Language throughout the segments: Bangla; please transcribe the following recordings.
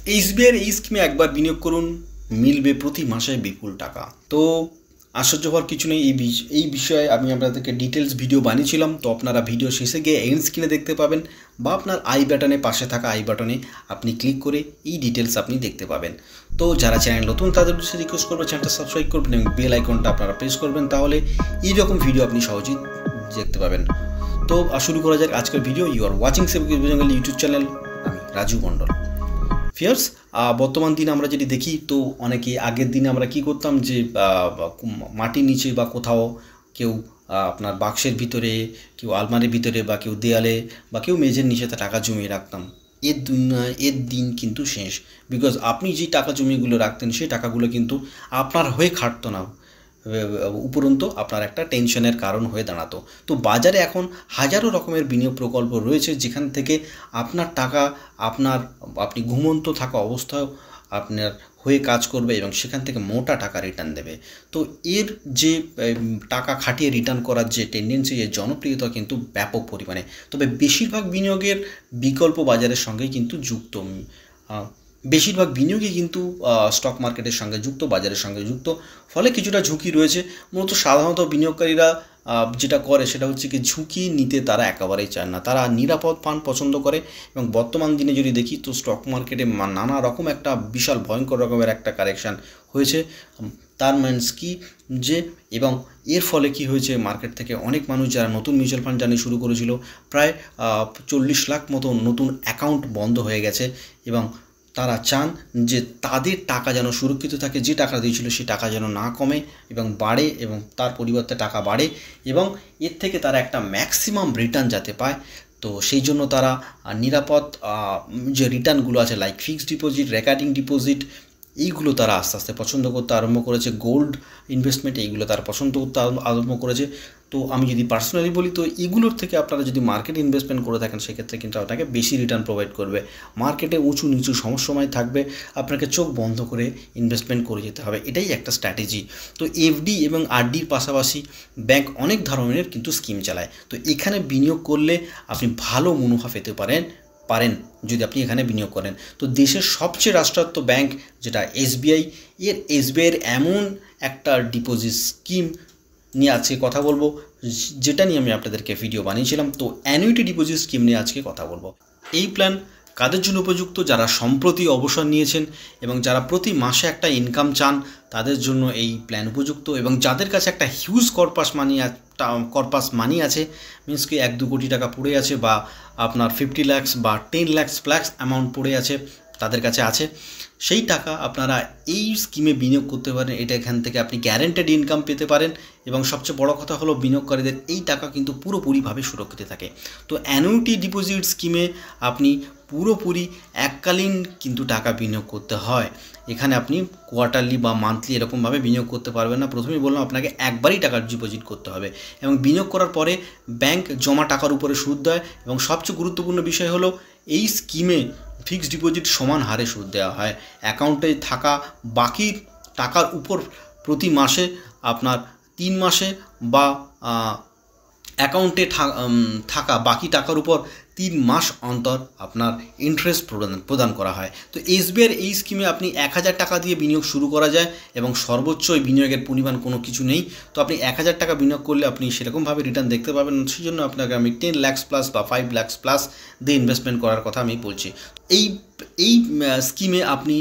এসবিআইয়ের এই স্কিমে একবার বিনিয়োগ করুন, মিলবে প্রতি মাসে বিপুল টাকা। তো আশ্চর্য হওয়ার কিছু নেই। এই বিষয়ে আমি আপনাদেরকে ডিটেলস ভিডিও বানিয়েছিলাম। তো আপনারা ভিডিও শেষে গিয়ে এন্ড স্ক্রিনে দেখতে পাবেন, বা আপনার আই বাটনে, পাশে থাকা আই বাটনে আপনি ক্লিক করে এই ডিটেলস আপনি দেখতে পাবেন। তো যারা চ্যানেল নতুন তাদের উদ্দেশ্যে রিকোয়েস্ট করবো চ্যানেলটা সাবস্ক্রাইব করবেন এবং বেল আইকনটা আপনারা প্রেস করবেন, তাহলে এইরকম ভিডিও আপনি সহজেই দেখতে পাবেন। তো শুরু করা যাক আজকের video. You are watching Saving Bengal YouTube channel. আমি রাজু মণ্ডল। ফিয়ার্স, বর্তমান দিনে আমরা যদি দেখি, তো অনেকে আগের দিনে আমরা কি করতাম, যে মাটির নিচে বা কোথাও কেউ আপনার বাক্সের ভিতরে, কেউ আলমারির ভিতরে, বা কেউ দেয়ালে, বা কেউ মেঝের নিচে টাকা জমিয়ে রাখতাম। এর দিন কিন্তু শেষ। বিকজ আপনি যে টাকা জমিয়েগুলো রাখতেন, সেই টাকাগুলো কিন্তু আপনার হয়ে খাটতো না, উপরন্তু আপনার একটা টেনশনের কারণ হয়ে দাঁড়াতো। তো বাজারে এখন হাজারো রকমের বিনিয়োগ প্রকল্প রয়েছে, যেখান থেকে আপনার টাকা আপনি ঘুমন্ত থাকা অবস্থায় আপনার হয়ে কাজ করবে এবং সেখান থেকে মোটা টাকা রিটার্ন দেবে। তো এর যে টাকা খাটিয়ে রিটার্ন করার যে টেন্ডেন্সি, এর জনপ্রিয়তা কিন্তু ব্যাপক পরিমাণে। তবে বেশিরভাগ বিনিয়োগের বিকল্প বাজারের সঙ্গে কিন্তু যুক্ত। বেশিরভাগ বিনিয়োগই কিন্তু স্টক মার্কেটের সঙ্গে যুক্ত, বাজারের সঙ্গে যুক্ত, ফলে কিছুটা ঝুঁকি রয়েছে। মূলত সাধারণত বিনিয়োগকারীরা যেটা করে সেটা হচ্ছে কি, ঝুঁকি নিতে তারা একেবারেই চায় না, তারা নিরাপদ ফান্ড পছন্দ করে। এবং বর্তমান দিনে যদি দেখি, তো স্টক মার্কেটে নানা রকম একটা বিশাল ভয়ঙ্কর রকমের একটা কারেকশান হয়েছে। তার মিনস কি, যে এবং এর ফলে কি হয়েছে, মার্কেট থেকে অনেক মানুষ যারা নতুন মিউচুয়াল ফান্ড জানি শুরু করেছিল, প্রায় 40 লাখ মতো নতুন অ্যাকাউন্ট বন্ধ হয়ে গেছে। এবং তারা চান যে তাদের টাকা যেন সুরক্ষিত থাকে, যে টাকা দিয়েছিল সেই টাকা যেন না কমে এবং বাড়ে, এবং তার পরিবর্তে টাকা বাড়ে, এবং এর থেকে তারা একটা ম্যাক্সিমাম রিটার্ন যাতে পায়। তো সেই জন্য তারা নিরাপদ যে রিটার্নগুলো আছে, like fixed deposit, recurring deposit, এইগুলো তারা আস্তে আস্তে পছন্দ করতে আরম্ভ করেছে। গোল্ড ইনভেস্টমেন্ট, এইগুলো তারা পছন্দ করতে আরম্ভ করেছে। তো আমি যদি পার্সোনালি বলি, তো এগুলোর থেকে আপনারা যদি মার্কেট ইনভেস্টমেন্ট করে থাকেন, সেক্ষেত্রে কিন্তু আপনাকে বেশি রিটার্ন প্রোভাইড করবে। মার্কেটে উঁচু নিচু সময় থাকবে, আপনাকে চোখ বন্ধ করে ইনভেস্টমেন্ট করে যেতে হবে, এটাই একটা স্ট্র্যাটেজি। তো এফডি এবং আরডির পাশাপাশি ব্যাংক অনেক ধরনের কিন্তু স্কিম চালায়। তো এখানে বিনিয়োগ করলে আপনি ভালো মুনাফা পেতে পারেন যদি আপনি এখানে বিনিয়োগ করেন। তো দেশের সবচেয়ে রাষ্ট্রায়ত্ত ব্যাংক যেটা এসবিআইয়ের এমন একটা ডিপোজিট স্কিম নিয়ে আজকে কথা বলবো, যেটা নিয়ে আমি আপনাদেরকে ভিডিও বানিয়েছিলাম। তো অ্যানুইটি ডিপোজিট স্কিম নিয়ে আজকে কথা বলবো। এই প্ল্যান কাদের জন্য উপযুক্ত? যারা সম্প্রতি অবসর নিয়েছেন এবং যারা প্রতি মাসে একটা ইনকাম চান, তাদের জন্য এই প্ল্যান উপযুক্ত। এবং যাদের কাছে একটা হিউজ কর্পাস মানি আছে, মিনস কি 1-2 কোটি টাকা পড়ে আছে, বা আপনার 50 লাখ বা 10 লাখ প্লাস অ্যামাউন্ট পড়ে আছে, তাদের কাছে আছে, সেই টাকা আপনারা এই স্কিমে বিনিয়োগ করতে পারেন। এখান থেকে আপনি গ্যারেন্টেড ইনকাম পেতে পারেন। এবং সবচেয়ে বড় কথা হলো, বিনিয়োগকারীদের এই টাকা কিন্তু পুরোপুরিভাবে সুরক্ষিত থাকে। তো অ্যানুইটি ডিপোজিট স্কিমে আপনি পুরোপুরি এককালীন কিন্তু টাকা বিনিয়োগ করতে হয়। এখানে আপনি কোয়ার্টারলি বা মান্থলি এরকমভাবে বিনিয়োগ করতে পারবেন না। প্রথমেই বললাম, আপনাকে একবারই টাকা ডিপোজিট করতে হবে, এবং বিনিয়োগ করার পরে ব্যাংক জমা টাকার উপরে সুদ দেয়। এবং সবচেয়ে গুরুত্বপূর্ণ বিষয় হলো, এই স্কিমে ফিক্সড ডিপোজিট সমান হারে সুদ দেওয়া হয়। অ্যাকাউন্টে থাকা বাকি টাকার উপর প্রতি মাসে আপনার 3 মাসে বা অ্যাকাউন্টে থাকা বাকি টাকার উপর 3 মাস অন্তর আপনার ইন্টারেস্ট প্রদান করা হয়। তো এসবিআইয়ের এই স্কিমে আপনি 1000 টাকা দিয়ে বিনিয়োগ শুরু করা যায়, এবং সর্বোচ্চ এই বিনিয়োগের পরিমাণ কোনো কিছু নেই। তো আপনি 1000 টাকা বিনিয়োগ করলে আপনি সেরকমভাবে রিটার্ন দেখতে পাবেন। সেই জন্য আপনাকে আমি 10 লাখ প্লাস বা 5 লাখ প্লাস দিয়ে ইনভেস্টমেন্ট করার কথা আমি বলছি। এই স্কিমে আপনি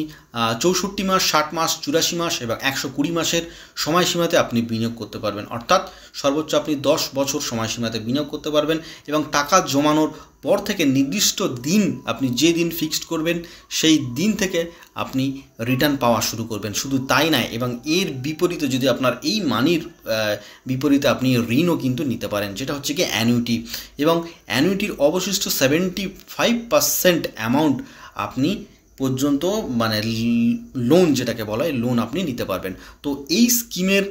64 মাস, 60 মাস, 84 মাস এবং 120 মাসের সময়সীমাতে আপনি বিনিয়োগ করতে পারবেন। অর্থাৎ সর্বোচ্চ আপনি 10 বছর সময়সীমাতে বিনিয়োগ করতে পারবেন। এবং টাকা জমানোর পর থেকে নির্দিষ্ট দিন, আপনি যে দিন ফিক্সড করবেন, সেই দিন থেকে আপনি রিটার্ন পাওয়া শুরু করবেন। শুধু তাই নয়, এবং এর বিপরীতে যদি আপনার এই মানির বিপরীতে আপনি ঋণও কিন্তু নিতে পারেন, যেটা হচ্ছে কি অ্যানুইটি। এবং অ্যানুইটির অবশিষ্ট 75% অ্যামাউন্ট আপনি পর্যন্ত, মানে লোন যেটাকে বলা হয়, লোন আপনি নিতে পারবেন। তো এই স্কিমের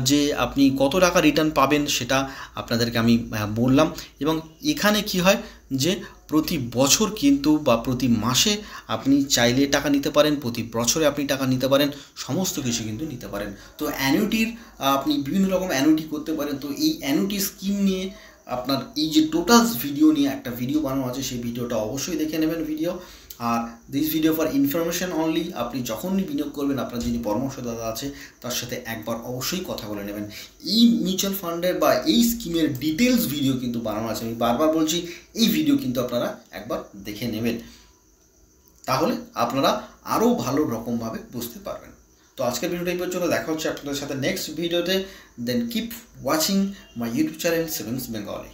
যে আপনি কত টাকা রিটার্ন পাবেন, সেটা আপনাদেরকে আমি বললাম। এবং এখানে কি হয়, যে প্রতি বছর কিন্তু বা প্রতি মাসে আপনি চাইলে টাকা নিতে পারেন, প্রতি বছরে আপনি টাকা নিতে পারেন, সমস্ত কিছু কিন্তু নিতে পারেন। তো অ্যানুইটির আপনি বিভিন্ন রকম অ্যানুইটি করতে পারেন। তো এই অ্যানুইটি স্কিম নিয়ে আপনার এই যে টোটাল ভিডিও নিয়ে একটা ভিডিও বানানো আছে, সেই ভিডিওটা অবশ্যই দেখে নেবেন। আর this video for information only. আপনি যখনই বিনিয়োগ করবেন আপনার যিনি পরামর্শদাতা আছে তার সাথে একবার অবশ্যই কথা বলে নেবেন। এই মিউচুয়াল ফান্ডের বা এই স্কিমের ডিটেলস ভিডিও কিন্তু বানানো আছে, আমি বারবার বলছি এই ভিডিও কিন্তু আপনারা একবার দেখে নেবেন, তাহলে আপনারা আরও ভালো রকমভাবে বুঝতে পারবেন। তো আজকের ভিডিওটা এই পর্যন্ত, দেখা হচ্ছে আপনাদের সাথে নেক্সট ভিডিওতে। Then keep watching my YouTube channel Savings Bengali.